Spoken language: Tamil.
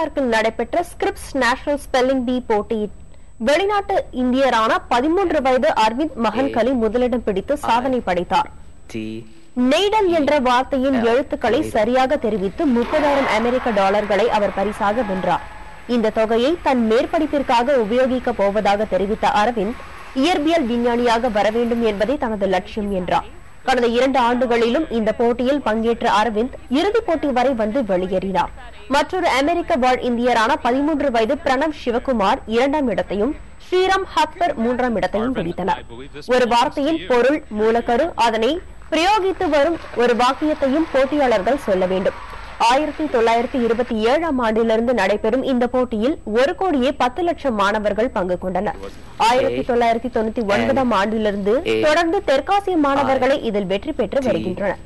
நியூயார்க்கில் நடைபெற்ற ஸ்கிரிப்ஸ் நேஷனல் ஸ்பெல்லிங் பி போட்டியில் வெளிநாட்டு இந்தியரான 13 வயது அரவிந்த் மஹன்கலி முதலிடம் பிடித்து சாதனை படைத்தார். நெய்டல் என்ற வார்த்தையின் எழுத்துக்களை சரியாக தெரிவித்து 30,000 அமெரிக்க டாலர்களை அவர் பரிசாக வென்றார். இந்த தொகையை தன் மேற்படிப்பிற்காக உபயோகிக்கப் போவதாக தெரிவித்த அரவிந்த் இயற்பியல் விஞ்ஞானியாக வர வேண்டும் என்பதே தனது லட்சியம் என்றார். கடந்த 2 ஆண்டுகளிலும் இந்த போட்டியில் பங்கேற்ற அரவிந்த் இறுதிப் போட்டி வரை வந்து வெளியேறினார். மற்றொரு அமெரிக்க வாழ் இந்தியரான 13 வயது பிரணவ் சிவகுமார் 2ஆம் இடத்தையும் ஸ்ரீராம் ஹத்வர் 3ஆம் இடத்தையும் பிடித்தனர். ஒரு வார்த்தையின் பொருள், மூலக்கரு, அதனை பிரயோகித்து வரும் ஒரு வாக்கியத்தையும் போட்டியாளர்கள் சொல்ல வேண்டும். 1927ஆம் ஆண்டிலிருந்து நடைபெறும் இந்த போட்டியில் 1,10,00,000 மாணவர்கள் பங்கு கொண்டனர். 1999ஆம் ஆண்டிலிருந்து தொடர்ந்து தெற்காசிய மாணவர்களை இதில் வெற்றி பெற்று வருகின்றனர்.